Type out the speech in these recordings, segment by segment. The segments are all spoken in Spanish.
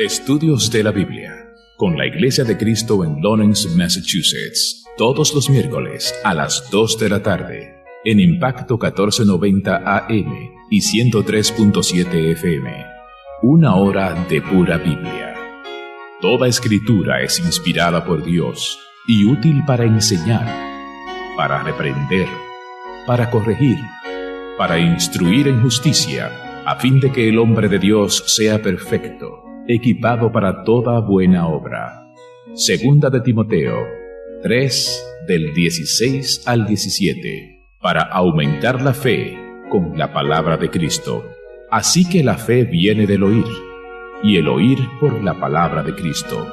Estudios de la Biblia con la Iglesia de Cristo en Lawrence, Massachusetts, todos los miércoles a las 2 de la tarde en Impacto 1490 AM y 103.7 FM. Una hora de pura Biblia. Toda escritura es inspirada por Dios y útil para enseñar, para reprender, para corregir, para instruir en justicia, a fin de que el hombre de Dios sea perfecto, equipado para toda buena obra. Segunda de Timoteo 3, del 16 al 17, para aumentar la fe con la palabra de Cristo. Así que la fe viene del oír, y el oír por la palabra de Cristo.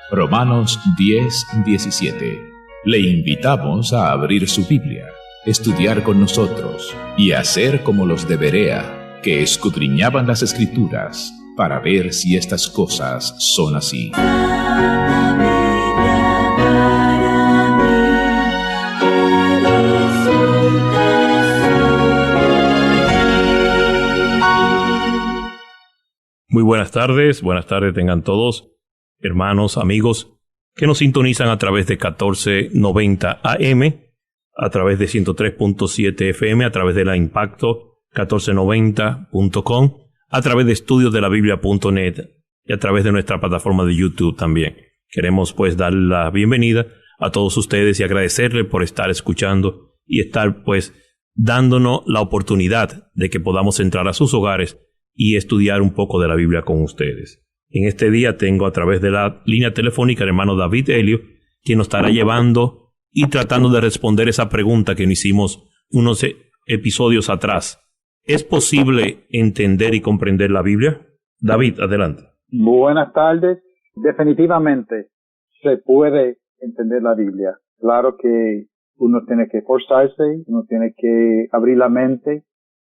Romanos 10, 17. Le invitamos a abrir su Biblia, estudiar con nosotros y hacer como los de Berea, que escudriñaban las Escrituras para ver si estas cosas son así. Muy buenas tardes tengan todos, hermanos, amigos, que nos sintonizan a través de 1490 AM, a través de 103.7 FM, a través de la Impacto 1490.com, a través de estudiosdelabiblia.net y a través de nuestra plataforma de YouTube también. Queremos pues dar la bienvenida a todos ustedes y agradecerles por estar escuchando y estar pues dándonos la oportunidad de que podamos entrar a sus hogares y estudiar un poco de la Biblia con ustedes. En este día tengo a través de la línea telefónica al hermano David Helio, quien nos estará llevando y tratando de responder esa pregunta que nos hicimos unos episodios atrás. ¿Es posible entender y comprender la Biblia? David, adelante. Buenas tardes. Definitivamente se puede entender la Biblia. Claro que uno tiene que esforzarse, uno tiene que abrir la mente,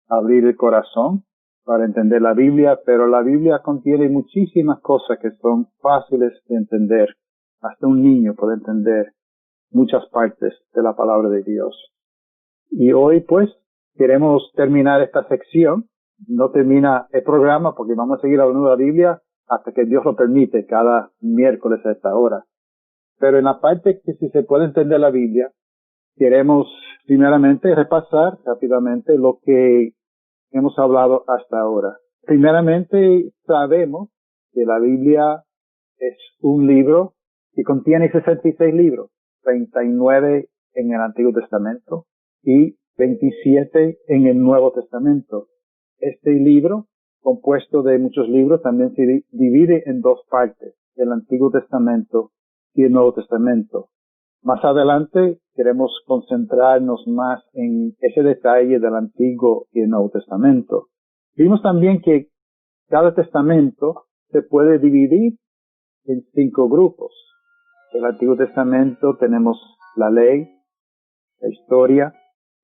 abrir el corazón para entender la Biblia, pero la Biblia contiene muchísimas cosas que son fáciles de entender. Hasta un niño puede entender muchas partes de la palabra de Dios. Y hoy pues queremos terminar esta sección. No termina el programa porque vamos a seguir hablando de la Biblia hasta que Dios lo permite, cada miércoles a esta hora. Pero en la parte que si se puede entender la Biblia, queremos primeramente repasar rápidamente lo que hemos hablado hasta ahora. Primeramente, sabemos que la Biblia es un libro que contiene 66 libros, 39 en el Antiguo Testamento y 27 en el Nuevo Testamento. Este libro, compuesto de muchos libros, también se divide en dos partes, el Antiguo Testamento y el Nuevo Testamento. Más adelante queremos concentrarnos más en ese detalle del Antiguo y el Nuevo Testamento. Vimos también que cada testamento se puede dividir en 5 grupos. En el Antiguo Testamento tenemos la ley, la historia,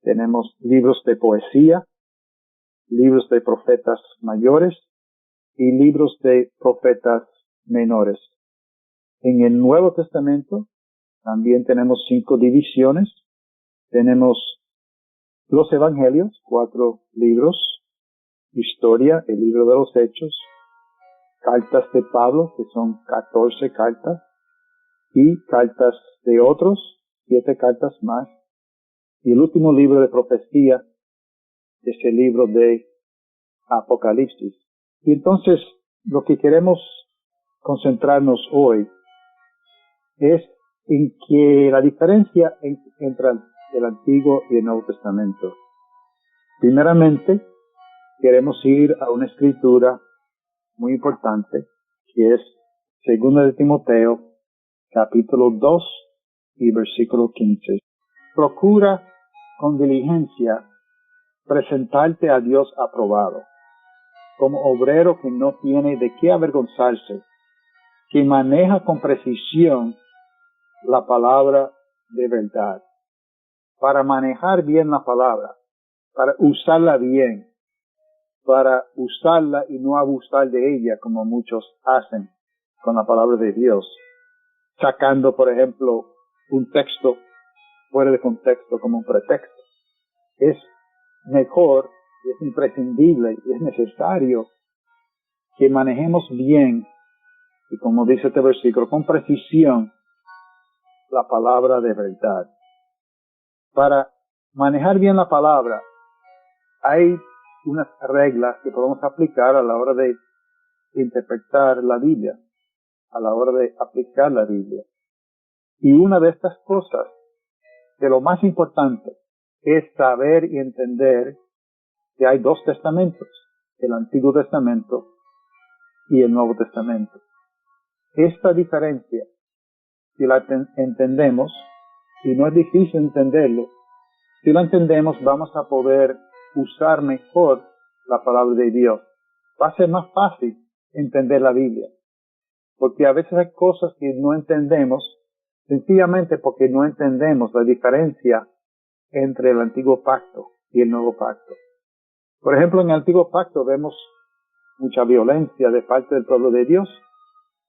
tenemos libros de poesía, libros de profetas mayores y libros de profetas menores. En el Nuevo Testamento también tenemos 5 divisiones. Tenemos los evangelios, 4 libros, historia, el libro de los Hechos, cartas de Pablo, que son 14 cartas, y cartas de otros, 7 cartas más, y el último libro de profecía es el libro de Apocalipsis. Y entonces, lo que queremos concentrarnos hoy es en que la diferencia entre el Antiguo y el Nuevo Testamento. Primeramente, queremos ir a una escritura muy importante, que es 2 de Timoteo, capítulo 2 y versículo 15. Procura con diligencia presentarte a Dios aprobado, como obrero que no tiene de qué avergonzarse, que maneja con precisión la palabra de verdad. Para manejar bien la palabra, para usarla bien, para usarla y no abusar de ella como muchos hacen con la palabra de Dios, sacando, por ejemplo, un texto fuera de contexto como un pretexto. Es mejor, es imprescindible y es necesario que manejemos bien y como dice este versículo, con precisión la palabra de verdad. Para manejar bien la palabra, hay unas reglas que podemos aplicar a la hora de interpretar la Biblia, a la hora de aplicar la Biblia. Y una de estas cosas, de lo más importante, es saber y entender que hay dos testamentos, el Antiguo Testamento y el Nuevo Testamento. Esta diferencia, si la entendemos, y no es difícil entenderlo, si la entendemos vamos a poder usar mejor la palabra de Dios. Va a ser más fácil entender la Biblia, porque a veces hay cosas que no entendemos, sencillamente porque no entendemos la diferencia entre el Antiguo Pacto y el Nuevo Pacto. Por ejemplo, en el Antiguo Pacto vemos mucha violencia de parte del pueblo de Dios.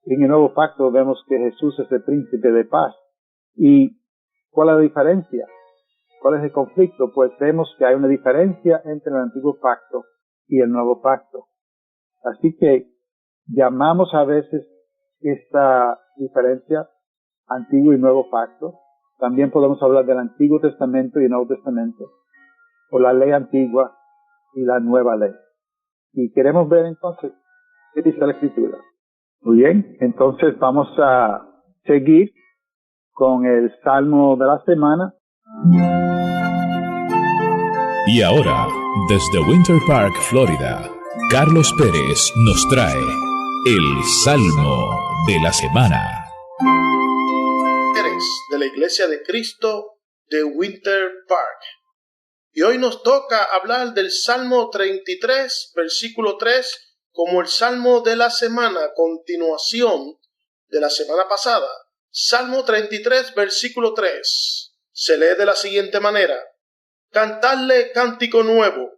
En el Nuevo Pacto vemos que Jesús es el príncipe de paz. ¿Y cuál es la diferencia? ¿Cuál es el conflicto? Pues vemos que hay una diferencia entre el Antiguo Pacto y el Nuevo Pacto. Así que llamamos a veces esta diferencia Antiguo y Nuevo Pacto. También podemos hablar del Antiguo Testamento y el Nuevo Testamento, o la ley antigua y la nueva ley. Y queremos ver entonces qué dice la Escritura. Muy bien, entonces vamos a seguir con el Salmo de la semana. Y ahora, desde Winter Park, Florida, Carlos Pérez nos trae el Salmo de la semana. De la Iglesia de Cristo de Winter Park. Y hoy nos toca hablar del Salmo 33, versículo 3, como el Salmo de la semana, continuación de la semana pasada. Salmo 33, versículo 3, se lee de la siguiente manera: Cantadle cántico nuevo,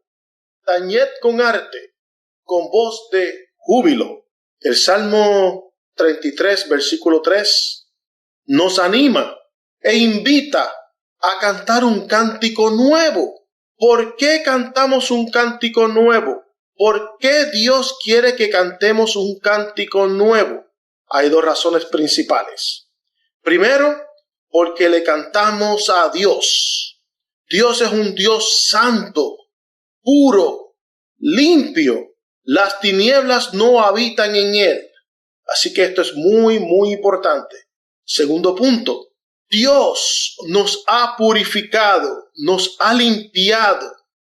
tañed con arte, con voz de júbilo. El Salmo 33, versículo 3, nos anima e invita a cantar un cántico nuevo. ¿Por qué cantamos un cántico nuevo? ¿Por qué Dios quiere que cantemos un cántico nuevo? Hay dos razones principales. Primero, porque le cantamos a Dios. Dios es un Dios santo, puro, limpio. Las tinieblas no habitan en él. Así que esto es muy, muy importante. Segundo punto, Dios nos ha purificado, nos ha limpiado,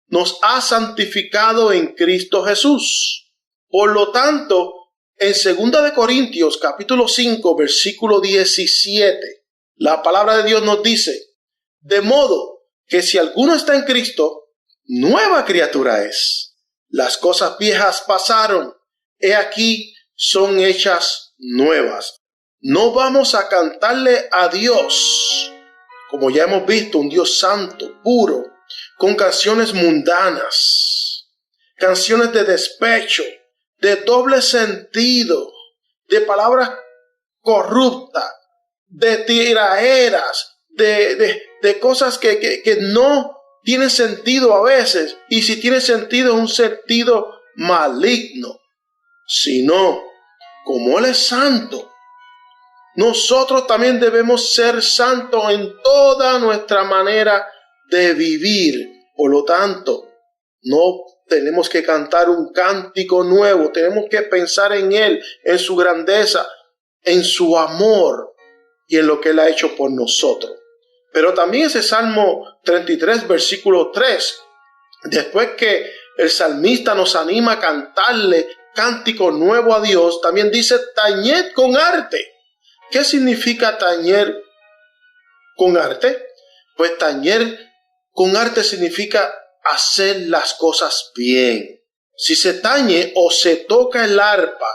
nos ha santificado en Cristo Jesús. Por lo tanto, en 2 de Corintios capítulo 5, versículo 17, la palabra de Dios nos dice: de modo que si alguno está en Cristo, nueva criatura es. Las cosas viejas pasaron, he aquí son hechas nuevas. No vamos a cantarle a Dios, como ya hemos visto, un Dios santo, puro, con canciones mundanas, canciones de despecho, de doble sentido, de palabras corruptas, de tiraderas, de cosas que no tienen sentido a veces, y si tiene sentido es un sentido maligno, sino como Él es santo, nosotros también debemos ser santos en toda nuestra manera de vivir. Por lo tanto, no tenemos que cantar un cántico nuevo, tenemos que pensar en Él, en su grandeza, en su amor y en lo que Él ha hecho por nosotros. Pero también ese Salmo 33, versículo 3, después que el salmista nos anima a cantarle cántico nuevo a Dios, también dice: tañed con arte. ¿Qué significa tañer con arte? Pues tañer con arte significa hacer las cosas bien. Si se tañe o se toca el arpa,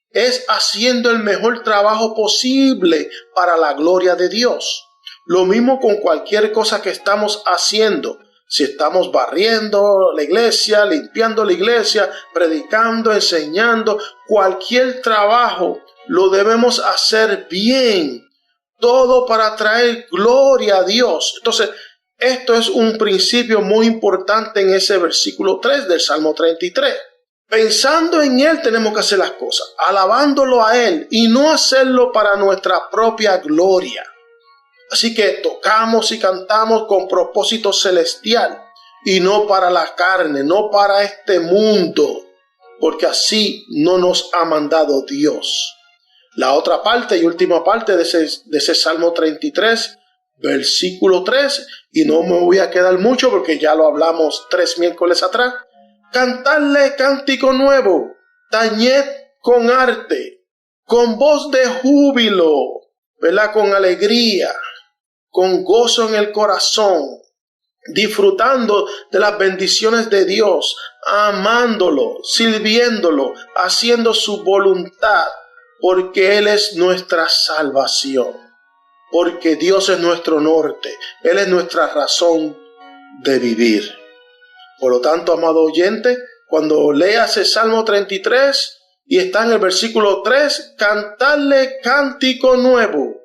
es haciendo el mejor trabajo posible para la gloria de Dios. Lo mismo con cualquier cosa que estamos haciendo. Si estamos barriendo la iglesia, limpiando la iglesia, predicando, enseñando, cualquier trabajo lo debemos hacer bien, todo para traer gloria a Dios. Entonces, esto es un principio muy importante en ese versículo 3 del Salmo 33. Pensando en Él tenemos que hacer las cosas, alabándolo a Él y no hacerlo para nuestra propia gloria. Así que tocamos y cantamos con propósito celestial y no para la carne, no para este mundo, porque así no nos ha mandado Dios. La otra parte y última parte de ese Salmo 33, versículo 3, y no me voy a quedar mucho porque ya lo hablamos 3 miércoles atrás. Cantarle cántico nuevo, tañed con arte, con voz de júbilo, ¿verdad? Con alegría, con gozo en el corazón, disfrutando de las bendiciones de Dios, amándolo, sirviéndolo, haciendo su voluntad, porque Él es nuestra salvación, porque Dios es nuestro norte, Él es nuestra razón de vivir. Por lo tanto, amado oyente, cuando leas el Salmo 33 y está en el versículo 3, cantarle cántico nuevo,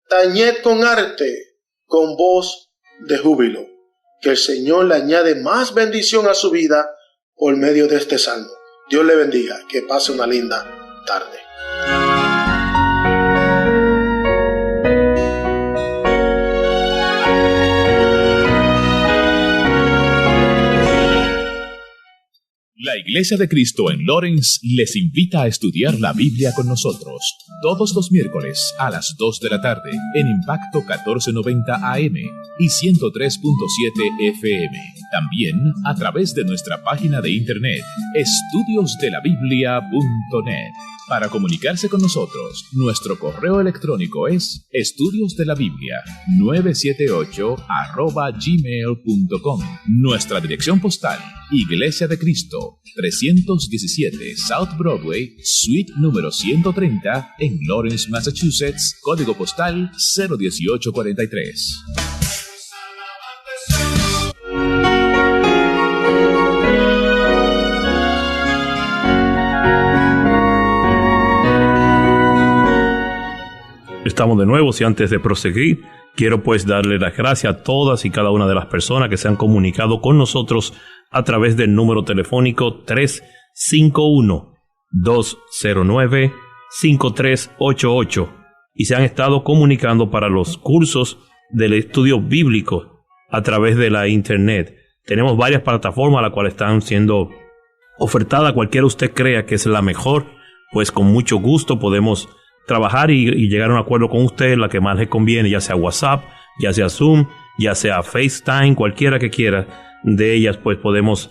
tañed con arte, con voz de júbilo, que el Señor le añade más bendición a su vida por medio de este salmo. Dios le bendiga, que pase una linda tarde. La Iglesia de Cristo en Lawrence les invita a estudiar la Biblia con nosotros todos los miércoles a las 2 de la tarde en Impacto 1490 AM y 103.7 FM. También a través de nuestra página de internet estudiosdelabiblia.net. Para comunicarse con nosotros, nuestro correo electrónico es estudiosdelabiblia978@gmail.com. Nuestra dirección postal: Iglesia de Cristo, 317 South Broadway, suite número 130, en Lawrence, Massachusetts, código postal 01843. Estamos de nuevo, y antes de proseguir, quiero pues darle las gracias a todas y cada una de las personas que se han comunicado con nosotros a través del número telefónico 351-209-5388 y se han estado comunicando para los cursos del estudio bíblico a través de la internet. Tenemos varias plataformas a las cuales están siendo ofertadas. Cualquiera usted crea que es la mejor, pues con mucho gusto podemos trabajar y llegar a un acuerdo con usted, la que más le conviene, ya sea WhatsApp, ya sea Zoom, ya sea FaceTime, cualquiera que quiera de ellas, pues podemos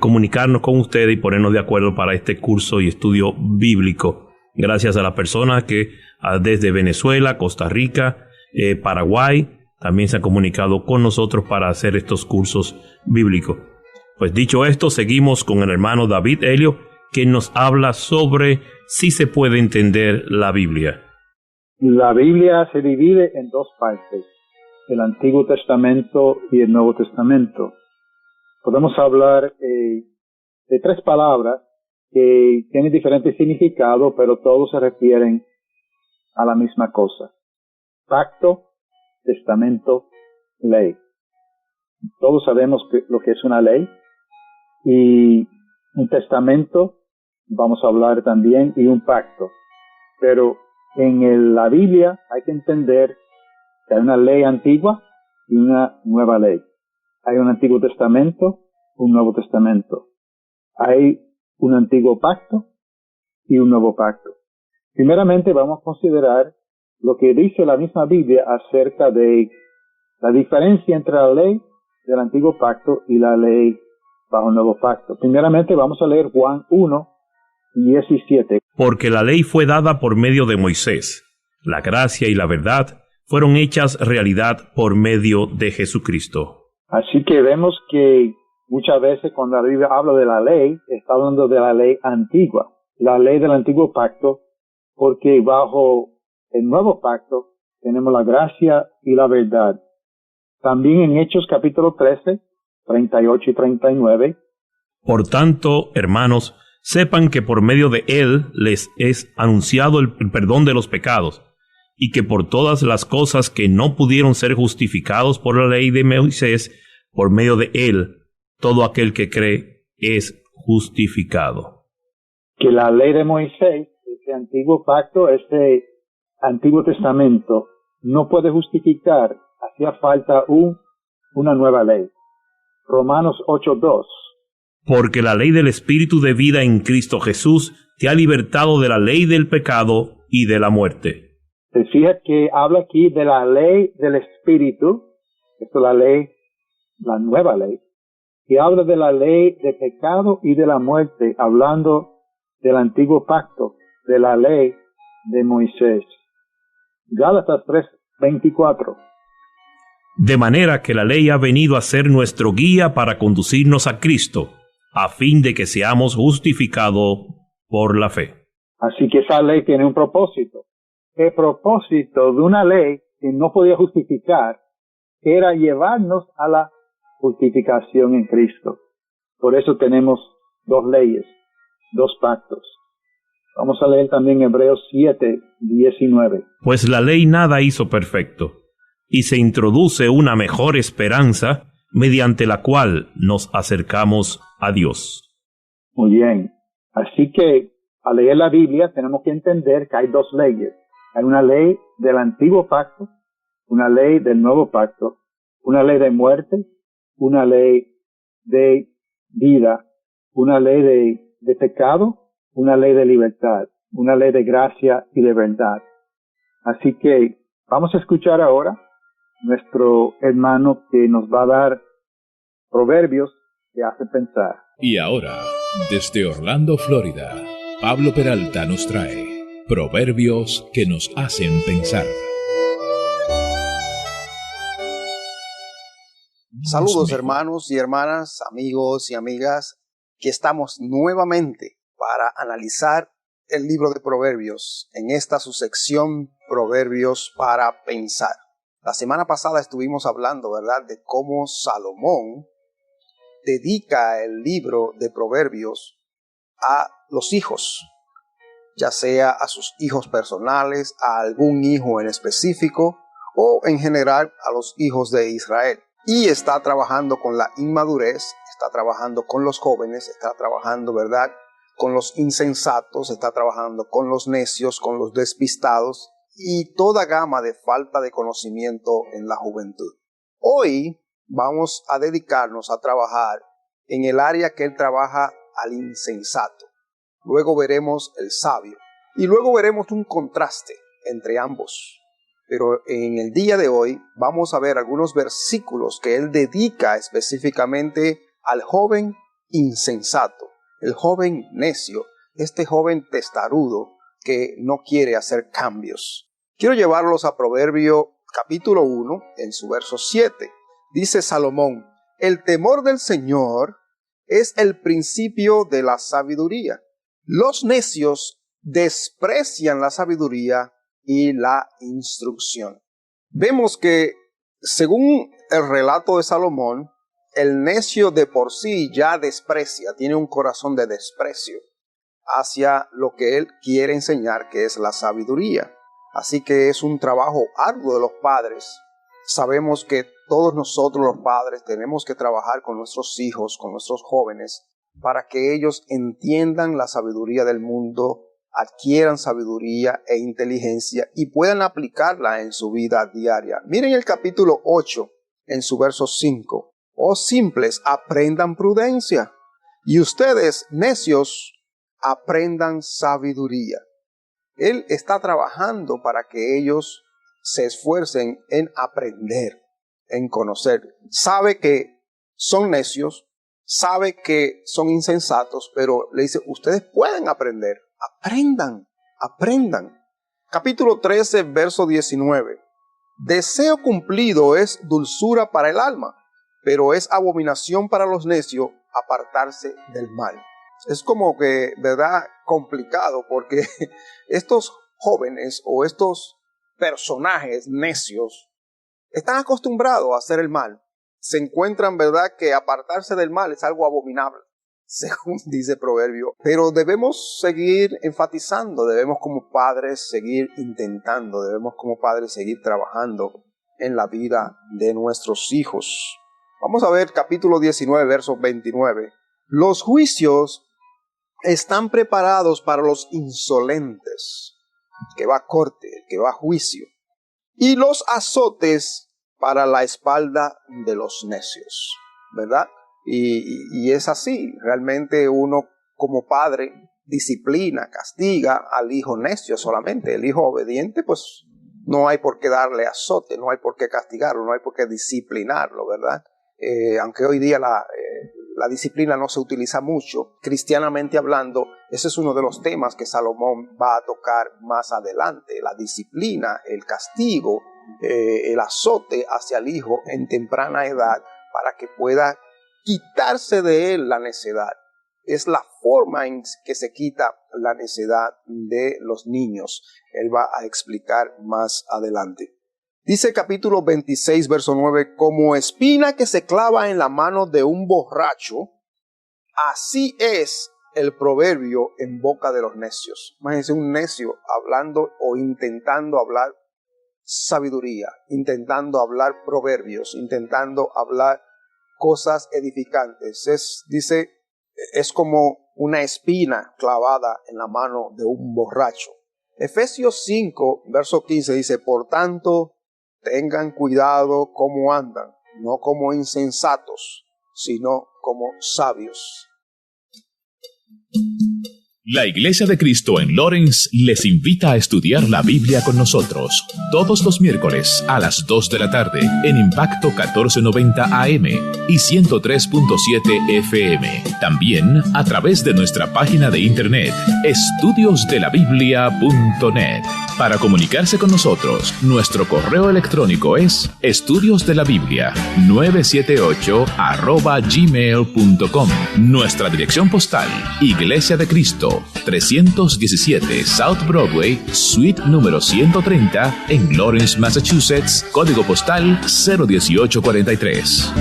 comunicarnos con usted y ponernos de acuerdo para este curso y estudio bíblico. Gracias a las personas que desde Venezuela, Costa Rica, Paraguay, también se han comunicado con nosotros para hacer estos cursos bíblicos. Pues dicho esto, seguimos con el hermano David Helio, que nos habla sobre si se puede entender la Biblia. La Biblia se divide en dos partes, el Antiguo Testamento y el Nuevo Testamento. Podemos hablar de 3 palabras que tienen diferentes significados, pero todos se refieren a la misma cosa: pacto, testamento, ley. Todos sabemos lo que es una ley, y un testamento vamos a hablar también, y un pacto. Pero en la Biblia hay que entender que hay una ley antigua y una nueva ley. Hay un Antiguo Testamento, un Nuevo Testamento. Hay un antiguo pacto y un nuevo pacto. Primeramente vamos a considerar lo que dice la misma Biblia acerca de la diferencia entre la ley del antiguo pacto y la ley bajo el nuevo pacto. Primeramente vamos a leer Juan 1:17. Porque la ley fue dada por medio de Moisés. La gracia y la verdad fueron hechas realidad por medio de Jesucristo. Así que vemos que muchas veces cuando la Biblia habla de la ley, está hablando de la ley antigua, la ley del antiguo pacto, porque bajo el nuevo pacto tenemos la gracia y la verdad. También en Hechos capítulo 13, 38 y 39. Por tanto, hermanos, sepan que por medio de él les es anunciado el perdón de los pecados, y que por todas las cosas que no pudieron ser justificados por la ley de Moisés, por medio de él, todo aquel que cree es justificado. Que la ley de Moisés, ese antiguo pacto, ese Antiguo Testamento, no puede justificar. Hacía falta una nueva ley. Romanos 8:2. Porque la ley del Espíritu de vida en Cristo Jesús te ha libertado de la ley del pecado y de la muerte. Se fija que habla aquí de la ley del Espíritu, esto es la ley, la nueva ley, y habla de la ley de pecado y de la muerte, hablando del antiguo pacto, de la ley de Moisés. Gálatas 3:24. De manera que la ley ha venido a ser nuestro guía para conducirnos a Cristo, a fin de que seamos justificados por la fe. Así que esa ley tiene un propósito. El propósito de una ley que no podía justificar era llevarnos a la justificación en Cristo. Por eso tenemos dos leyes, dos pactos. Vamos a leer también Hebreos 7:19. Pues la ley nada hizo perfecto, y se introduce una mejor esperanza mediante la cual nos acercamos a Dios. Muy bien. Así que al leer la Biblia tenemos que entender que hay dos leyes. Hay una ley del antiguo pacto, una ley del nuevo pacto, una ley de muerte, una ley de vida, una ley de pecado, una ley de libertad, una ley de gracia y de verdad. Así que vamos a escuchar ahora nuestro hermano que nos va a dar proverbios que hace pensar. Y ahora, desde Orlando, Florida, Pablo Peralta nos trae proverbios que nos hacen pensar. Saludos hermanos y hermanas, amigos y amigas, que estamos nuevamente para analizar el libro de Proverbios en esta su sección Proverbios para pensar. La semana pasada estuvimos hablando, ¿verdad?, de cómo Salomón dedica el libro de Proverbios a los hijos, ya sea a sus hijos personales, a algún hijo en específico o en general a los hijos de Israel. Y está trabajando con la inmadurez, está trabajando con los jóvenes, está trabajando, ¿verdad?, con los insensatos, está trabajando con los necios, con los despistados y toda gama de falta de conocimiento en la juventud. Hoy vamos a dedicarnos a trabajar en el área que él trabaja al insensato. Luego veremos el sabio y luego veremos un contraste entre ambos. Pero en el día de hoy vamos a ver algunos versículos que él dedica específicamente al joven insensato, el joven necio, este joven testarudo que no quiere hacer cambios. Quiero llevarlos a Proverbio capítulo 1 en su verso 7. Dice Salomón: el temor del Señor es el principio de la sabiduría. Los necios desprecian la sabiduría y la instrucción. Vemos que, según el relato de Salomón, el necio de por sí ya desprecia, tiene un corazón de desprecio hacia lo que él quiere enseñar, que es la sabiduría. Así que es un trabajo arduo de los padres. Sabemos que todos nosotros los padres tenemos que trabajar con nuestros hijos, con nuestros jóvenes, para que ellos entiendan la sabiduría del mundo, adquieran sabiduría e inteligencia y puedan aplicarla en su vida diaria. Miren el capítulo 8 en su verso 5. Oh simples, aprendan prudencia, y ustedes necios, aprendan sabiduría. Él está trabajando para que ellos se esfuercen en aprender, en conocer. Sabe que son necios, sabe que son insensatos, pero le dice, ustedes pueden aprender. Aprendan. Capítulo 13, verso 19. Deseo cumplido es dulzura para el alma, pero es abominación para los necios apartarse del mal. Es como que, ¿verdad?, complicado, porque estos jóvenes o estos personajes necios están acostumbrados a hacer el mal. Se encuentran, ¿verdad?, que apartarse del mal es algo abominable, según dice Proverbio. Pero debemos seguir enfatizando, debemos como padres seguir intentando, debemos como padres seguir trabajando en la vida de nuestros hijos. Vamos a ver capítulo 19, verso 29. Los juicios están preparados para los insolentes, el que va a corte, el que va a juicio, y los azotes para la espalda de los necios, ¿verdad? Y es así, realmente uno como padre disciplina, castiga al hijo necio solamente. El hijo obediente, pues no hay por qué darle azote, no hay por qué castigarlo, no hay por qué disciplinarlo, ¿verdad? Aunque hoy día la disciplina no se utiliza mucho, cristianamente hablando, ese es uno de los temas que Salomón va a tocar más adelante, la disciplina, el castigo, el azote hacia el hijo en temprana edad para que pueda quitarse de él la necedad. Es la forma en que se quita la necedad de los niños. Él va a explicar más adelante. Dice capítulo 26, verso 9, como espina que se clava en la mano de un borracho, así es el proverbio en boca de los necios. Imagínense un necio hablando o intentando hablar sabiduría, intentando hablar proverbios, intentando hablar cosas edificantes. Dice, es como una espina clavada en la mano de un borracho. Efesios 5, verso 15 dice, por tanto, tengan cuidado cómo andan, no como insensatos, sino como sabios. La Iglesia de Cristo en Lawrence les invita a estudiar la Biblia con nosotros todos los miércoles a las 2 de la tarde en Impacto 1490 AM y 103.7 FM. También a través de nuestra página de internet estudiosdelabiblia.net. Para comunicarse con nosotros, nuestro correo electrónico es estudiosdelabiblia978@gmail.com. Nuestra dirección postal, Iglesia de Cristo, 317 South Broadway, suite número 130, en Lawrence, Massachusetts, código postal 01843.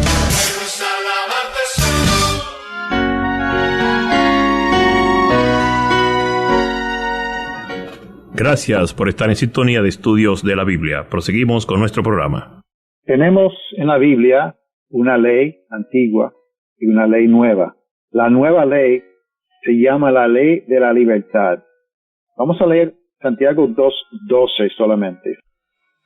Gracias por estar en sintonía de Estudios de la Biblia. Proseguimos con nuestro programa. Tenemos en la Biblia una ley antigua y una ley nueva. La nueva ley se llama la ley de la libertad. Vamos a leer Santiago 2:12 solamente.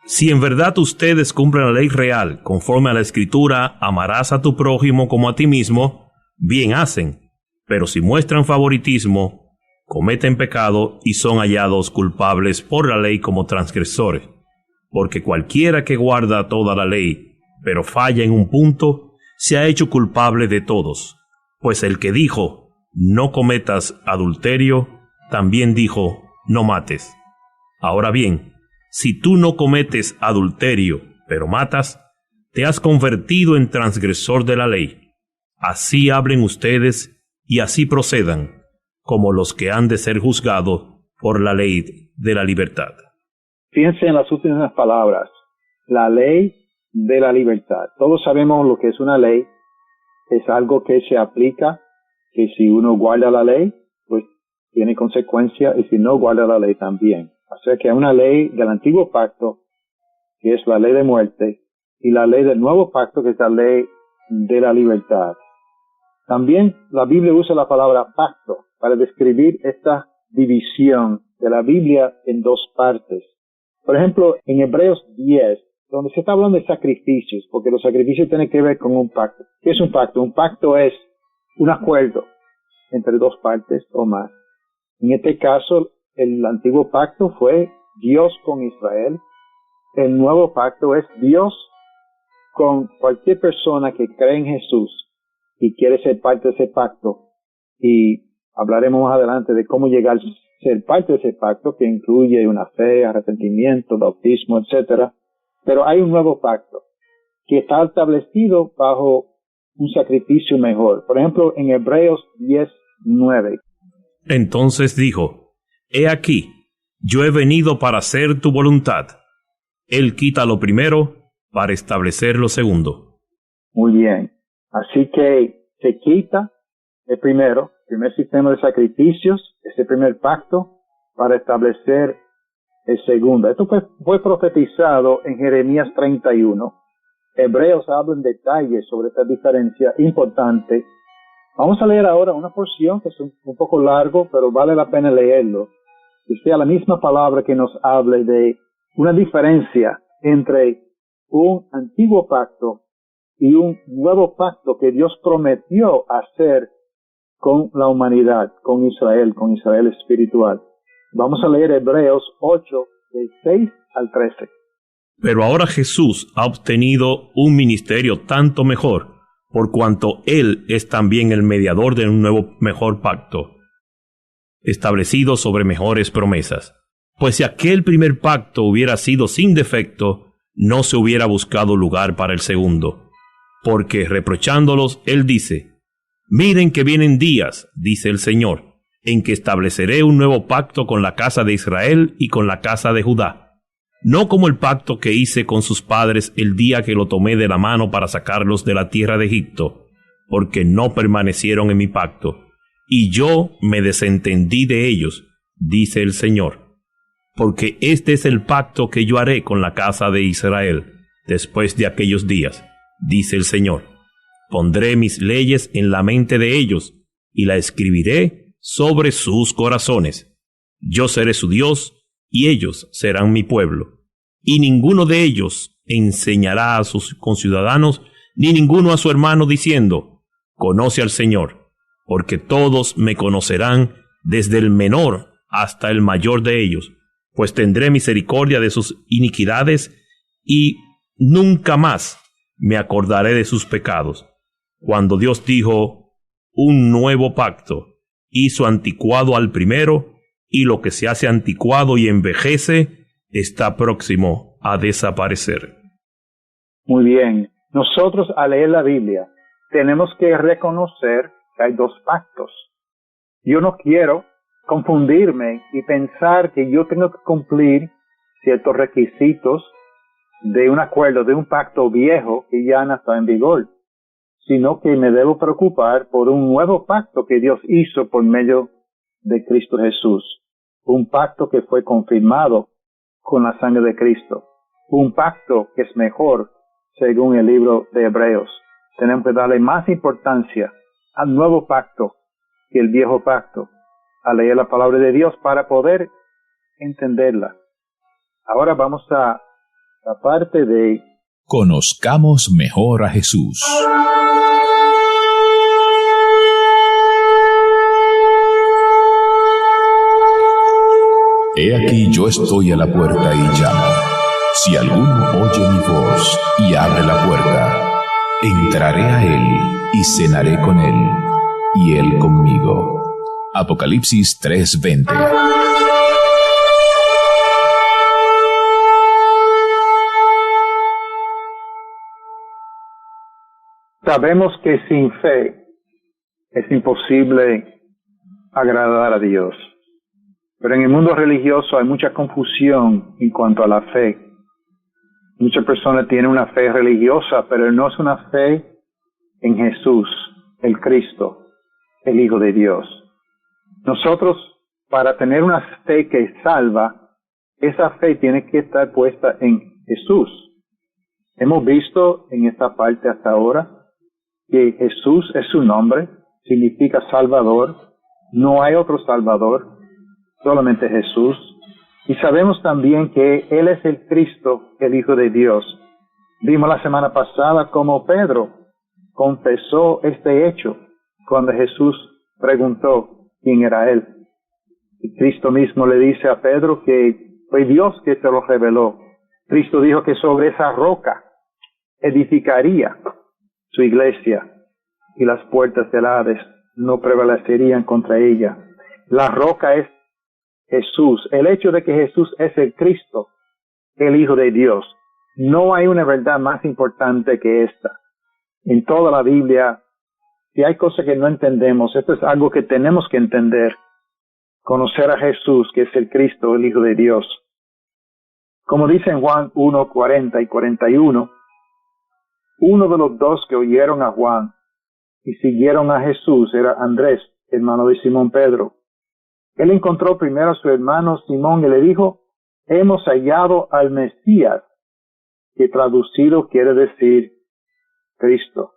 Si en verdad ustedes cumplen la ley real, conforme a la Escritura, amarás a tu prójimo como a ti mismo, bien hacen. Pero si muestran favoritismo, cometen pecado y son hallados culpables por la ley como transgresores. Porque cualquiera que guarda toda la ley, pero falla en un punto, se ha hecho culpable de todos. Pues el que dijo, no cometas adulterio, también dijo, no mates. Ahora bien, si tú no cometes adulterio, pero matas, te has convertido en transgresor de la ley. Así hablen ustedes y así procedan, como los que han de ser juzgados por la ley de la libertad. Fíjense en las últimas palabras, la ley de la libertad. Todos sabemos lo que es una ley, es algo que se aplica, que si uno guarda la ley, pues tiene consecuencia, y si no guarda la ley también. O sea que hay una ley del antiguo pacto, que es la ley de muerte, y la ley del nuevo pacto, que es la ley de la libertad. También la Biblia usa la palabra pacto para describir esta división de la Biblia en dos partes. Por ejemplo, en Hebreos 10, donde se está hablando de sacrificios, porque los sacrificios tienen que ver con un pacto. ¿Qué es un pacto? Un pacto es un acuerdo entre dos partes o más. En este caso, el antiguo pacto fue Dios con Israel. El nuevo pacto es Dios con cualquier persona que cree en Jesús y quiere ser parte de ese pacto. Y hablaremos más adelante de cómo llegar a ser parte de ese pacto, que incluye una fe, arrepentimiento, bautismo, etc. Pero hay un nuevo pacto que está establecido bajo un sacrificio mejor. Por ejemplo, en Hebreos 10:9. Entonces dijo, he aquí, yo he venido para hacer tu voluntad. Él quita lo primero para establecer lo segundo. Muy bien. Así que se quita el primer sistema de sacrificios, ese primer pacto, para establecer el segundo. Esto fue profetizado en Jeremías 31. Hebreos habla en detalle sobre esta diferencia importante Vamos a leer ahora una porción que es un poco largo, pero vale la pena leerlo. Que sea la misma palabra que nos hable de una diferencia entre un antiguo pacto y un nuevo pacto que Dios prometió hacer con la humanidad, con Israel espiritual. Vamos a leer Hebreos 8, del 6 al 13. Pero ahora Jesús ha obtenido un ministerio tanto mejor, por cuanto Él es también el mediador de un nuevo mejor pacto, establecido sobre mejores promesas. Pues si aquel primer pacto hubiera sido sin defecto, no se hubiera buscado lugar para el segundo. Porque reprochándolos, Él dice: miren que vienen días, dice el Señor, en que estableceré un nuevo pacto con la casa de Israel y con la casa de Judá. No como el pacto que hice con sus padres el día que lo tomé de la mano para sacarlos de la tierra de Egipto, porque no permanecieron en mi pacto, y yo me desentendí de ellos, dice el Señor. Porque este es el pacto que yo haré con la casa de Israel después de aquellos días, dice el Señor. Pondré mis leyes en la mente de ellos, y la escribiré sobre sus corazones. Yo seré su Dios, y ellos serán mi pueblo. Y ninguno de ellos enseñará a sus conciudadanos, ni ninguno a su hermano, diciendo: conoce al Señor, porque todos me conocerán, desde el menor hasta el mayor de ellos, pues tendré misericordia de sus iniquidades, y nunca más me acordaré de sus pecados. Cuando Dios dijo: un nuevo pacto, hizo anticuado al primero, y lo que se hace anticuado y envejece está próximo a desaparecer. Muy bien. Nosotros al leer la Biblia tenemos que reconocer que hay dos pactos. Yo no quiero confundirme y pensar que yo tengo que cumplir ciertos requisitos de un acuerdo, de un pacto viejo que ya no está en vigor, sino que me debo preocupar por un nuevo pacto que Dios hizo por medio de Cristo Jesús. Un pacto que fue confirmado con la sangre de Cristo. Un pacto que es mejor, según el libro de Hebreos. Tenemos que darle más importancia al nuevo pacto que el viejo pacto, a leer la palabra de Dios para poder entenderla. Ahora vamos a la parte de Conozcamos mejor a Jesús. He aquí yo estoy a la puerta y llamo. Si alguno oye mi voz y abre la puerta, entraré a él y cenaré con él, y él conmigo. Apocalipsis 3:20. Sabemos que sin fe es imposible agradar a Dios. Pero en el mundo religioso hay mucha confusión en cuanto a la fe. Muchas personas tienen una fe religiosa, pero no es una fe en Jesús, el Cristo, el Hijo de Dios. Nosotros, para tener una fe que salva, esa fe tiene que estar puesta en Jesús. Hemos visto en esta parte hasta ahora que Jesús es su nombre, significa Salvador. No hay otro Salvador, solamente Jesús. Y sabemos también que Él es el Cristo, el Hijo de Dios. Vimos la semana pasada cómo Pedro confesó este hecho cuando Jesús preguntó quién era Él. Y Cristo mismo le dice a Pedro que fue Dios que se lo reveló. Cristo dijo que sobre esa roca edificaría su iglesia y las puertas del Hades no prevalecerían contra ella. La roca es Jesús. El hecho de que Jesús es el Cristo, el Hijo de Dios. No hay una verdad más importante que esta. En toda la Biblia, si hay cosas que no entendemos, esto es algo que tenemos que entender. Conocer a Jesús, que es el Cristo, el Hijo de Dios. Como dice en Juan 1, 40 y 41, uno de los dos que oyeron a Juan y siguieron a Jesús era Andrés, hermano de Simón Pedro. Él encontró primero a su hermano Simón y le dijo: hemos hallado al Mesías, que traducido quiere decir Cristo.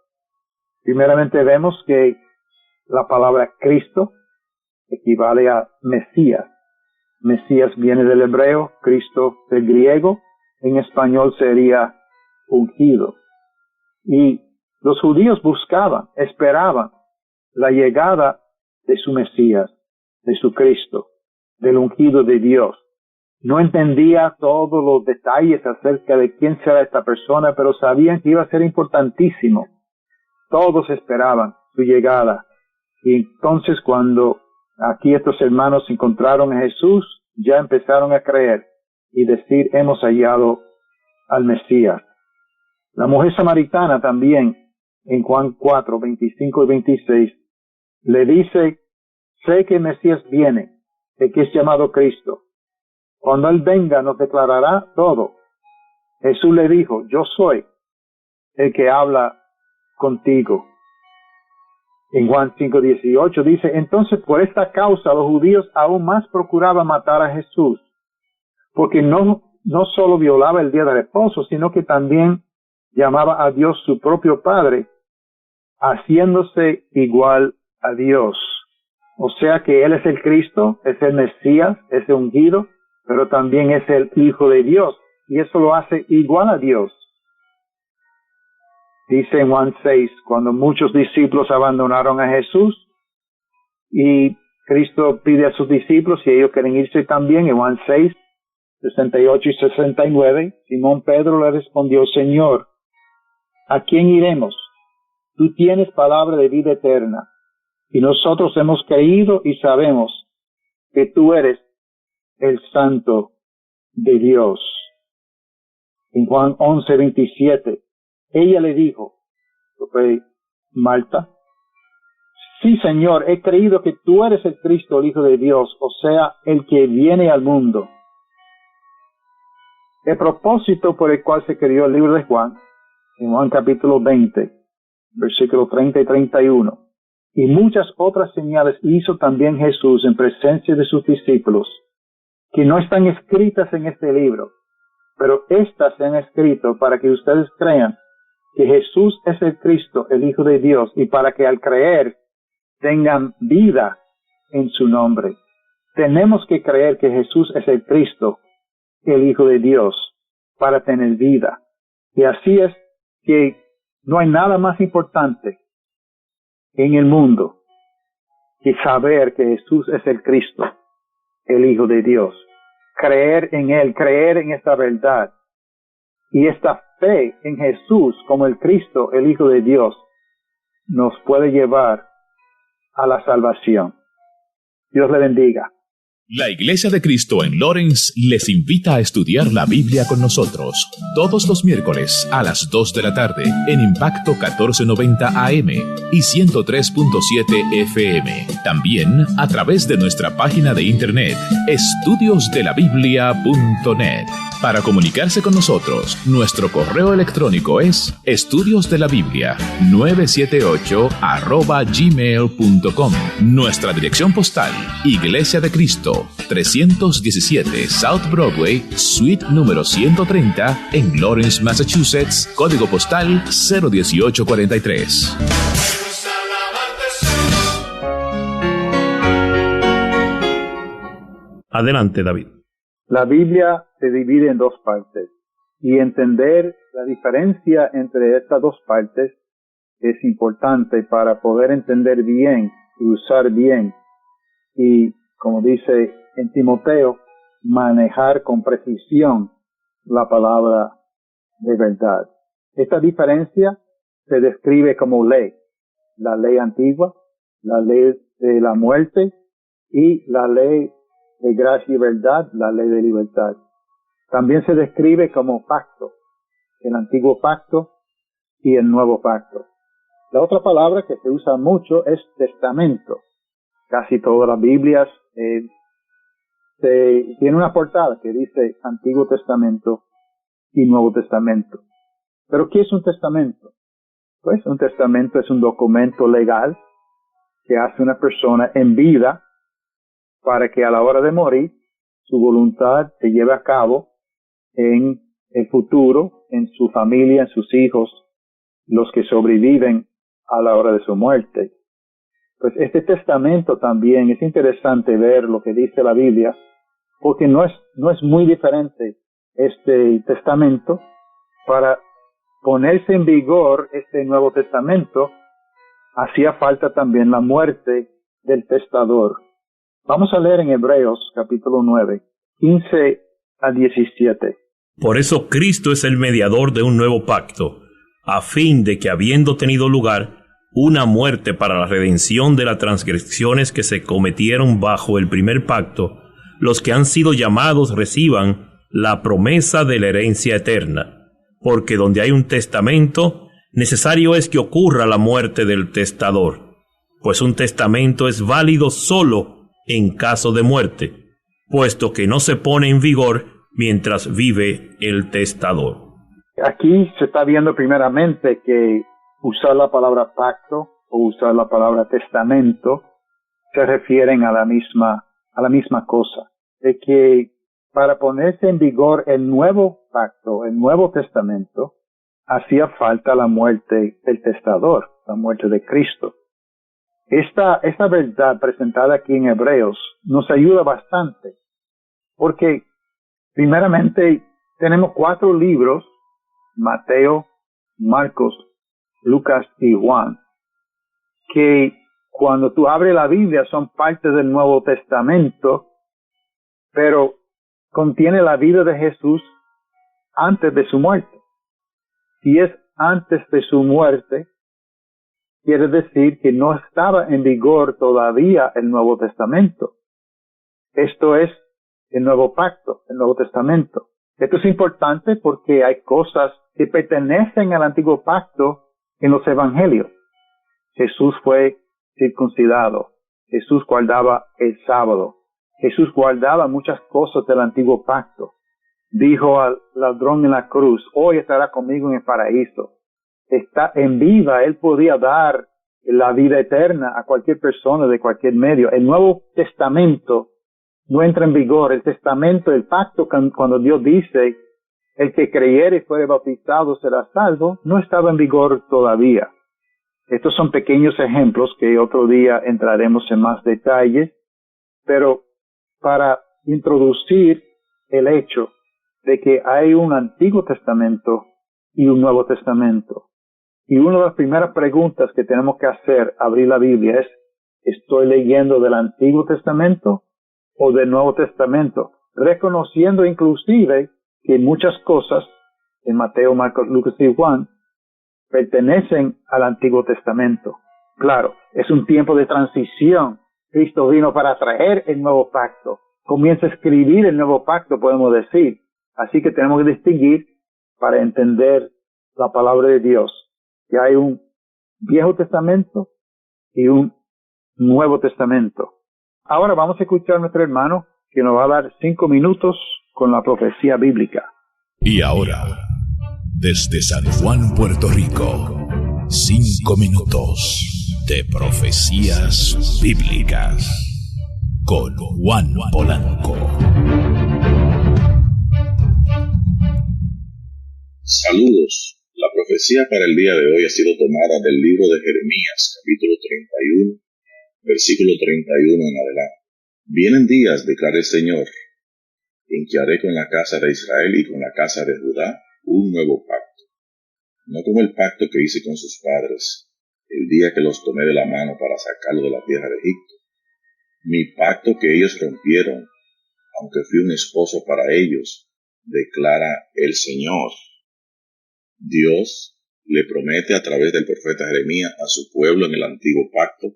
Primeramente vemos que La palabra Cristo equivale a Mesías. Mesías viene del hebreo, Cristo del griego, en español sería ungido. Y los judíos buscaban, esperaban la llegada de su Mesías, de su Cristo, del ungido de Dios. No entendía todos los detalles acerca de quién será esta persona, pero sabían que iba a ser importantísimo. Todos esperaban su llegada. Y entonces cuando aquí estos hermanos encontraron a Jesús, ya empezaron a creer y decir, hemos hallado al Mesías. La mujer samaritana también, en Juan 4, 25 y 26, le dice, sé que el Mesías viene, el que es llamado Cristo. Cuando Él venga nos declarará todo. Jesús le dijo, yo soy el que habla contigo. En Juan 5:18 dice, entonces por esta causa los judíos aún más procuraban matar a Jesús, porque no solo violaba el día de reposo, sino que también llamaba a Dios su propio Padre, haciéndose igual a Dios. O sea que Él es el Cristo, es el Mesías, es el ungido, pero también es el Hijo de Dios, y eso lo hace igual a Dios. Dice en Juan 6, cuando muchos discípulos abandonaron a Jesús, y Cristo pide a sus discípulos si ellos quieren irse también, en Juan 6, 68 y 69, Simón Pedro le respondió, Señor, ¿a quién iremos? Tú tienes palabra de vida eterna, y nosotros hemos creído y sabemos que tú eres el Santo de Dios. En Juan 11, 27, ella le dijo, Marta, sí, Señor, he creído que tú eres el Cristo, el Hijo de Dios, o sea, el que viene al mundo. El propósito por el cual se creó el libro de Juan, en Juan capítulo 20, versículos 30 y 31, y muchas otras señales hizo también Jesús en presencia de sus discípulos, que no están escritas en este libro, pero estas se han escrito para que ustedes crean que Jesús es el Cristo, el Hijo de Dios, y para que al creer tengan vida en su nombre. Tenemos que creer que Jesús es el Cristo, el Hijo de Dios, para tener vida. Y así es que no hay nada más importante en el mundo que saber que Jesús es el Cristo, el Hijo de Dios. Creer en Él, creer en esta verdad. Y esta fe en Jesús como el Cristo, el Hijo de Dios, nos puede llevar a la salvación. Dios le bendiga. La Iglesia de Cristo en Lawrence les invita a estudiar la Biblia con nosotros todos los miércoles a las 2 de la tarde en Impacto 1490 AM y 103.7 FM. También a través de nuestra página de internet estudiosdelabiblia.net. Para comunicarse con nosotros, nuestro correo electrónico es estudiosdelabiblia978@gmail.com. Nuestra dirección postal, Iglesia de Cristo, 317 South Broadway, suite número 130, en Lawrence, Massachusetts, código postal 01843. Adelante, David. La Biblia se divide en dos partes y entender la diferencia entre estas dos partes es importante para poder entender bien y usar bien y, como dice en Timoteo, manejar con precisión la palabra de verdad. Esta diferencia se describe como ley, la ley antigua, la ley de la muerte y la ley de gracia y verdad, la ley de libertad. También se describe como pacto, el antiguo pacto y el nuevo pacto. La otra palabra que se usa mucho es testamento. Casi todas las Biblias tienen una portada que dice Antiguo Testamento y Nuevo Testamento. ¿Pero qué es un testamento? Pues un testamento es un documento legal que hace una persona en vida para que a la hora de morir su voluntad se lleve a cabo en el futuro, en su familia, en sus hijos, los que sobreviven a la hora de su muerte. Pues este testamento también es interesante ver lo que dice la Biblia, porque no es muy diferente este testamento. Para ponerse en vigor este Nuevo Testamento, hacía falta también la muerte del testador. Vamos a leer en Hebreos capítulo 9, 15 a 17. Por eso Cristo es el mediador de un nuevo pacto, a fin de que, habiendo tenido lugar una muerte para la redención de las transgresiones que se cometieron bajo el primer pacto, los que han sido llamados reciban la promesa de la herencia eterna. Porque donde hay un testamento, necesario es que ocurra la muerte del testador, pues un testamento es válido solo en caso de muerte, puesto que no se pone en vigor mientras vive el testador. Aquí se está viendo primeramente que usar la palabra pacto o usar la palabra testamento se refieren a la misma cosa. De que para ponerse en vigor el nuevo pacto, el nuevo testamento, hacía falta la muerte del testador, la muerte de Cristo. Esta verdad presentada aquí en Hebreos nos ayuda bastante, porque primeramente tenemos 4 libros, Mateo, Marcos, Lucas y Juan, que cuando tú abres la Biblia son parte del Nuevo Testamento, pero contiene la vida de Jesús antes de su muerte. Si es antes de su muerte, quiere decir que no estaba en vigor todavía el Nuevo Testamento. Esto es el Nuevo Pacto, el Nuevo Testamento. Esto es importante porque hay cosas que pertenecen al Antiguo Pacto en los Evangelios. Jesús fue circuncidado. Jesús guardaba el sábado. Jesús guardaba muchas cosas del Antiguo Pacto. Dijo al ladrón en la cruz, hoy estará conmigo en el paraíso. Está en vida, él podía dar la vida eterna a cualquier persona de cualquier medio. El Nuevo Testamento no entra en vigor. El testamento, el pacto, cuando Dios dice, el que creyere y fuere bautizado será salvo, no estaba en vigor todavía. Estos son pequeños ejemplos que otro día entraremos en más detalles, pero para introducir el hecho de que hay un Antiguo Testamento y un Nuevo Testamento. Y una de las primeras preguntas que tenemos que hacer, abrir la Biblia, es, ¿estoy leyendo del Antiguo Testamento o del Nuevo Testamento? Reconociendo inclusive que muchas cosas en Mateo, Marcos, Lucas y Juan pertenecen al Antiguo Testamento. Claro, es un tiempo de transición. Cristo vino para traer el nuevo pacto. Comienza a escribir el nuevo pacto, podemos decir. Así que tenemos que distinguir para entender la palabra de Dios, que hay un Viejo Testamento y un Nuevo Testamento. Ahora vamos a escuchar a nuestro hermano que nos va a dar 5 minutos con la profecía bíblica. Y ahora, desde San Juan, Puerto Rico, 5 minutos de profecías bíblicas con Juan Polanco. Saludos. La profecía para el día de hoy ha sido tomada del libro de Jeremías, capítulo 31, versículo 31 en adelante. Vienen días, declara el Señor, en que haré con la casa de Israel y con la casa de Judá un nuevo pacto. No como el pacto que hice con sus padres, el día que los tomé de la mano para sacarlos de la tierra de Egipto. Mi pacto que ellos rompieron, aunque fui un esposo para ellos, declara el Señor. Dios le promete a través del profeta Jeremías a su pueblo en el antiguo pacto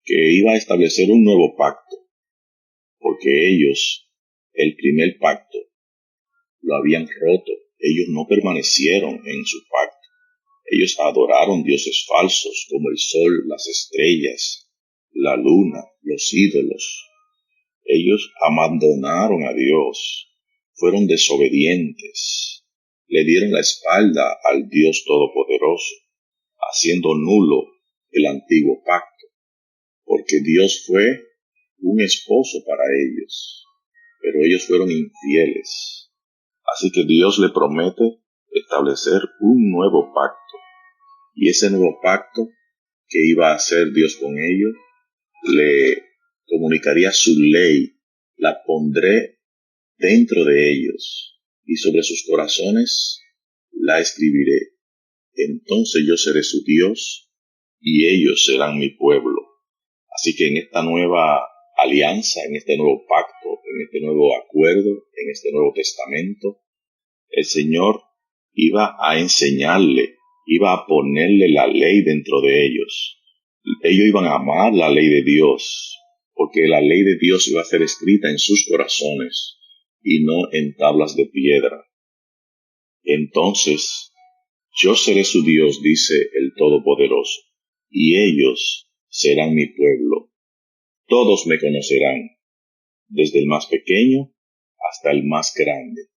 que iba a establecer un nuevo pacto, porque ellos, el primer pacto, lo habían roto. Ellos no permanecieron en su pacto. Ellos adoraron dioses falsos como el sol, las estrellas, la luna, los ídolos. Ellos abandonaron a Dios, fueron desobedientes, le dieron la espalda al Dios Todopoderoso, haciendo nulo el antiguo pacto, porque Dios fue un esposo para ellos, pero ellos fueron infieles. Así que Dios le promete establecer un nuevo pacto, y ese nuevo pacto que iba a hacer Dios con ellos le comunicaría su ley, la pondré dentro de ellos, y sobre sus corazones la escribiré. Entonces yo seré su Dios, y ellos serán mi pueblo. Así que en esta nueva alianza, en este nuevo pacto, en este nuevo acuerdo, en este nuevo testamento, el Señor iba a enseñarle, iba a ponerle la ley dentro de ellos. Ellos iban a amar la ley de Dios, porque la ley de Dios iba a ser escrita en sus corazones y no en tablas de piedra. Entonces, yo seré su Dios, dice el Todopoderoso, y ellos serán mi pueblo. Todos me conocerán, desde el más pequeño hasta el más grande.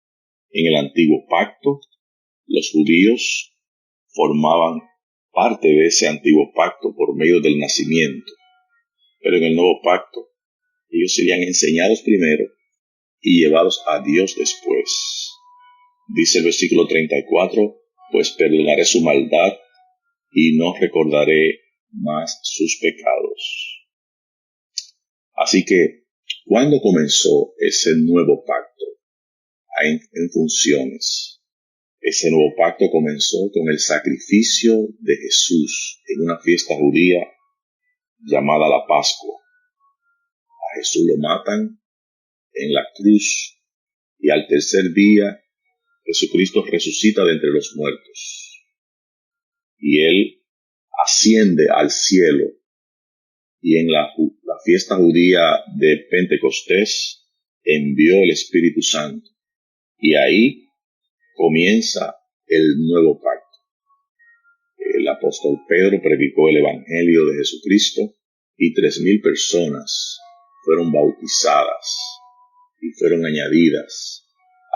En el antiguo pacto, los judíos formaban parte de ese antiguo pacto por medio del nacimiento. Pero en el nuevo pacto, ellos serían enseñados primero y llevados a Dios después. Dice el versículo 34, pues perdonaré su maldad y no recordaré más sus pecados. Así que, ¿cuándo comenzó ese nuevo pacto en funciones? Ese nuevo pacto comenzó con el sacrificio de Jesús en una fiesta judía llamada la Pascua. A Jesús lo matan en la cruz y al tercer día Jesucristo resucita de entre los muertos. Y Él asciende al cielo. Y en la fiesta judía de Pentecostés envió el Espíritu Santo. Y ahí comienza el nuevo pacto. El apóstol Pedro predicó el Evangelio de Jesucristo y 3,000 personas fueron bautizadas y fueron añadidas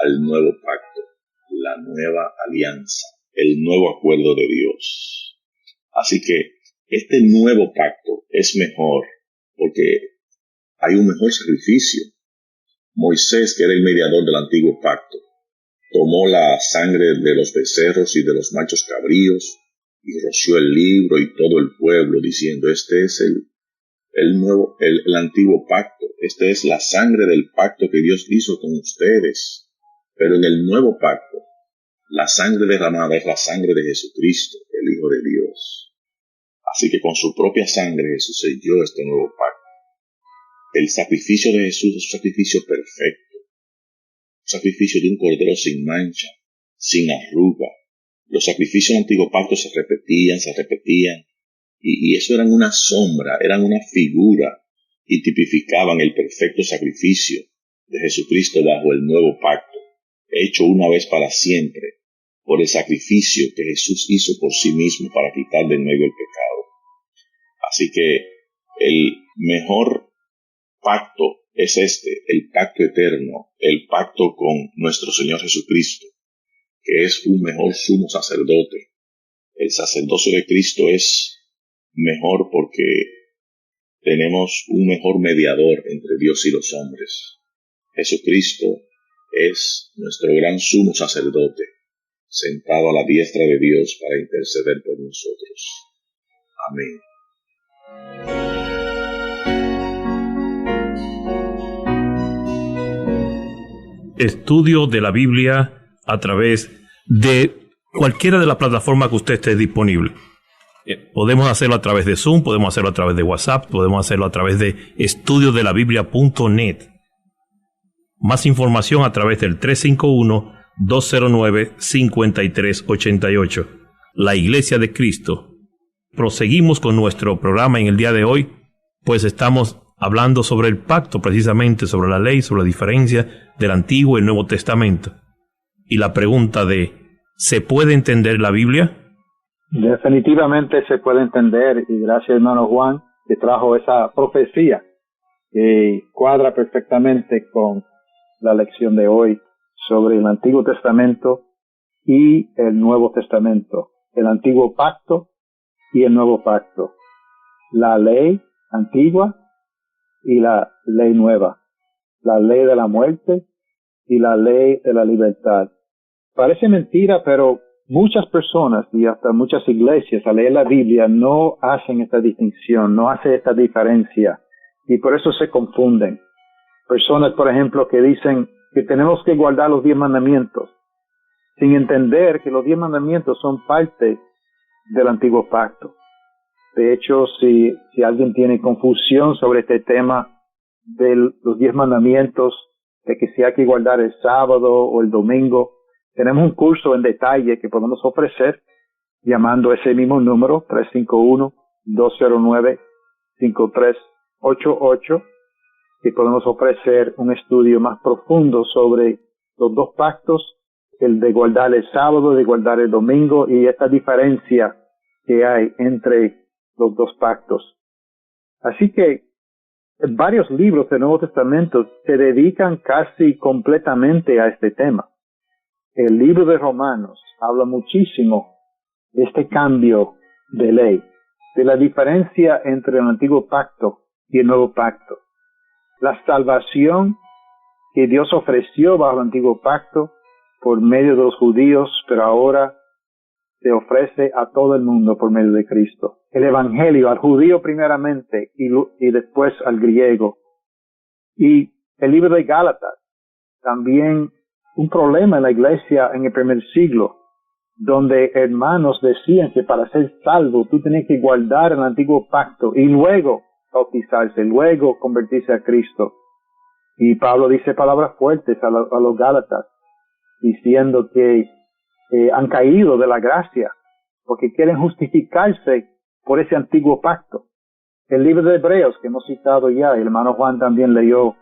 al nuevo pacto, la nueva alianza, el nuevo acuerdo de Dios. Así que este nuevo pacto es mejor porque hay un mejor sacrificio. Moisés, que era el mediador del antiguo pacto, tomó la sangre de los becerros y de los machos cabríos y roció el libro y todo el pueblo diciendo, este es el antiguo pacto, esta es la sangre del pacto que Dios hizo con ustedes. Pero en el nuevo pacto, la sangre derramada es la sangre de Jesucristo, el Hijo de Dios. Así que con su propia sangre Jesús selló este nuevo pacto. El sacrificio de Jesús es un sacrificio perfecto, un sacrificio de un cordero sin mancha, sin arruga. Los sacrificios del antiguo pacto se repetían, y eso eran una sombra, eran una figura, y tipificaban el perfecto sacrificio de Jesucristo bajo el nuevo pacto, hecho una vez para siempre, por el sacrificio que Jesús hizo por sí mismo para quitar de en medio el pecado. Así que el mejor pacto es el pacto eterno, el pacto con nuestro Señor Jesucristo, que es un mejor sumo sacerdote. El sacerdocio de Cristo es mejor porque tenemos un mejor mediador entre Dios y los hombres. Jesucristo es nuestro gran sumo sacerdote, sentado a la diestra de Dios para interceder por nosotros. Amén. Estudio de la Biblia a través de cualquiera de las plataformas que usted esté disponible. Podemos hacerlo a través de Zoom, podemos hacerlo a través de WhatsApp, podemos hacerlo a través de estudiodelabiblia.net. Más información a través del 351-209-5388. La Iglesia de Cristo. Proseguimos con nuestro programa en el día de hoy, pues estamos hablando sobre el pacto, precisamente sobre la ley, sobre la diferencia del Antiguo y el Nuevo Testamento. Y la pregunta de, ¿se puede entender la Biblia? Definitivamente se puede entender, y gracias hermano Juan que trajo esa profecía que cuadra perfectamente con la lección de hoy sobre el Antiguo Testamento y el Nuevo Testamento, el Antiguo Pacto y el Nuevo Pacto, la ley antigua y la ley nueva, la ley de la muerte y la ley de la libertad. Parece mentira, pero muchas personas y hasta muchas iglesias al leer la Biblia no hacen esta distinción, no hacen esta diferencia y por eso se confunden. Personas, por ejemplo, que dicen que tenemos que guardar los 10 mandamientos sin entender que los 10 mandamientos son parte del antiguo pacto. De hecho, si alguien tiene confusión sobre este tema de los 10 mandamientos, de que si hay que guardar el sábado o el domingo, tenemos un curso en detalle que podemos ofrecer llamando ese mismo número, 351-209-5388, que podemos ofrecer un estudio más profundo sobre los 2 pactos, el de guardar el sábado, de guardar el domingo y esta diferencia que hay entre los 2 pactos. Así que varios libros del Nuevo Testamento se dedican casi completamente a este tema. El libro de Romanos habla muchísimo de este cambio de ley, de la diferencia entre el antiguo pacto y el nuevo pacto. La salvación que Dios ofreció bajo el antiguo pacto por medio de los judíos, pero ahora se ofrece a todo el mundo por medio de Cristo. El evangelio al judío primeramente y después al griego. Y el libro de Gálatas, también un problema en la iglesia en el primer siglo, donde hermanos decían que para ser salvo tú tenías que guardar el antiguo pacto y luego bautizarse, luego convertirse a Cristo. Y Pablo dice palabras fuertes a los Gálatas, diciendo que han caído de la gracia porque quieren justificarse por ese antiguo pacto. El libro de Hebreos que hemos citado ya, el hermano Juan también leyó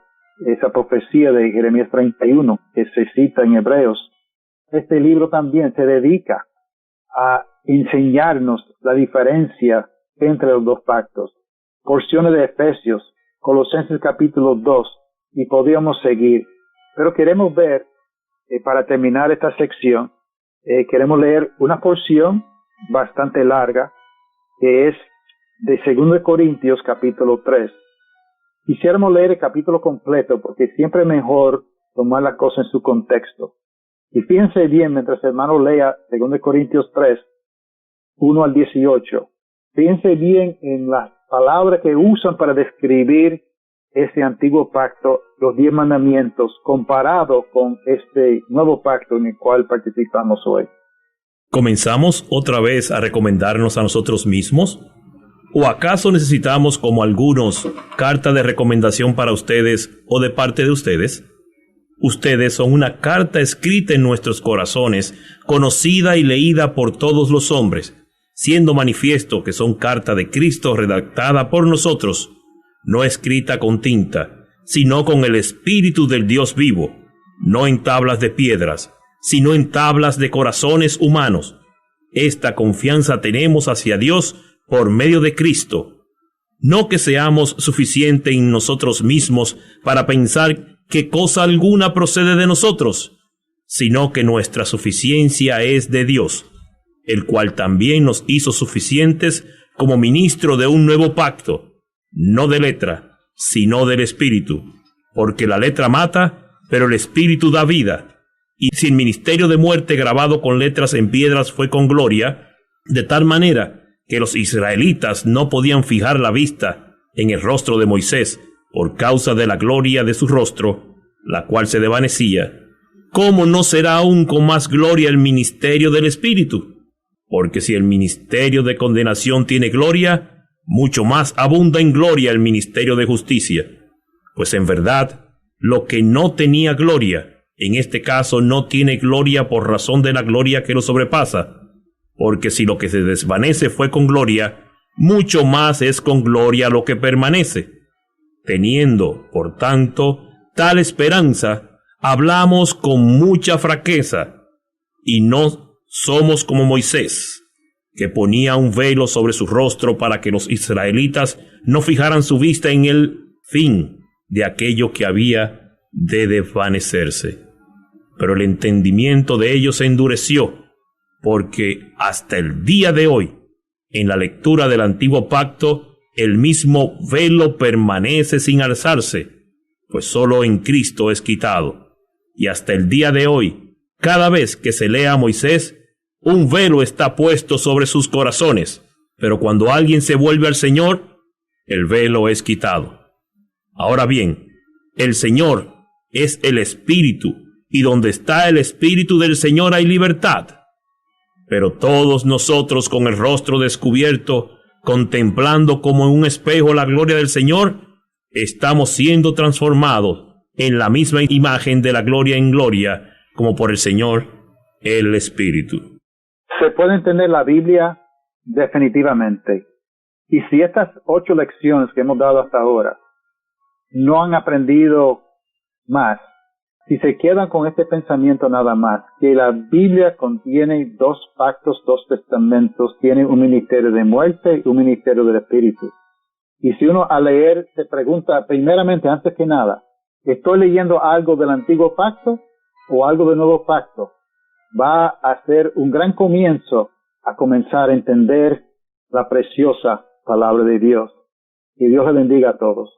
esa profecía de Jeremías 31 que se cita en Hebreos. Este libro también se dedica a enseñarnos la diferencia entre los 2 pactos. Porciones de Efesios, Colosenses capítulo 2 y podríamos seguir. Pero queremos ver, para terminar esta sección, queremos leer una porción bastante larga que es de 2 Corintios capítulo 3. Quisiéramos leer el capítulo completo porque siempre es mejor tomar la cosa en su contexto. Y fíjense bien mientras el hermano lea 2 Corintios 3, 1 al 18. Fíjense bien en las palabras que usan para describir ese antiguo pacto, los 10 mandamientos, comparado con este nuevo pacto en el cual participamos hoy. ¿Comenzamos otra vez a recomendarnos a nosotros mismos? ¿O acaso necesitamos, como algunos, carta de recomendación para ustedes o de parte de ustedes? Ustedes son una carta escrita en nuestros corazones, conocida y leída por todos los hombres, siendo manifiesto que son carta de Cristo redactada por nosotros, no escrita con tinta, sino con el Espíritu del Dios vivo, no en tablas de piedras, sino en tablas de corazones humanos. Esta confianza tenemos hacia Dios por medio de Cristo. No que seamos suficientes en nosotros mismos para pensar que cosa alguna procede de nosotros, sino que nuestra suficiencia es de Dios, el cual también nos hizo suficientes como ministro de un nuevo pacto, no de letra, sino del Espíritu, porque la letra mata, pero el Espíritu da vida. Y si el ministerio de muerte grabado con letras en piedras fue con gloria, de tal manera que los israelitas no podían fijar la vista en el rostro de Moisés por causa de la gloria de su rostro, la cual se desvanecía, ¿cómo no será aún con más gloria el ministerio del Espíritu? Porque si el ministerio de condenación tiene gloria, mucho más abunda en gloria el ministerio de justicia. Pues en verdad, lo que no tenía gloria, en este caso no tiene gloria por razón de la gloria que lo sobrepasa. Porque si lo que se desvanece fue con gloria, mucho más es con gloria lo que permanece. Teniendo, por tanto, tal esperanza, hablamos con mucha franqueza, y no somos como Moisés, que ponía un velo sobre su rostro para que los israelitas no fijaran su vista en el fin de aquello que había de desvanecerse. Pero el entendimiento de ellos se endureció, porque hasta el día de hoy, en la lectura del antiguo pacto, el mismo velo permanece sin alzarse, pues solo en Cristo es quitado. Y hasta el día de hoy, cada vez que se lea a Moisés, Un velo está puesto sobre sus corazones, pero cuando alguien se vuelve al Señor, el velo es quitado. Ahora bien, el Señor es el Espíritu, y donde está el Espíritu del Señor hay libertad. Pero todos nosotros, con el rostro descubierto, contemplando como en un espejo la gloria del Señor, estamos siendo transformados en la misma imagen de la gloria en gloria, como por el Señor, el Espíritu. Se puede entender la Biblia definitivamente. Y si estas 8 lecciones que hemos dado hasta ahora no han aprendido más, si se quedan con este pensamiento nada más, que la Biblia contiene 2 pactos, 2 testamentos, tiene un ministerio de muerte y un ministerio del Espíritu. Y si uno al leer se pregunta, primeramente, antes que nada, ¿estoy leyendo algo del antiguo pacto o algo del nuevo pacto? Va a ser un gran comienzo a comenzar a entender la preciosa palabra de Dios. Y Dios le bendiga a todos.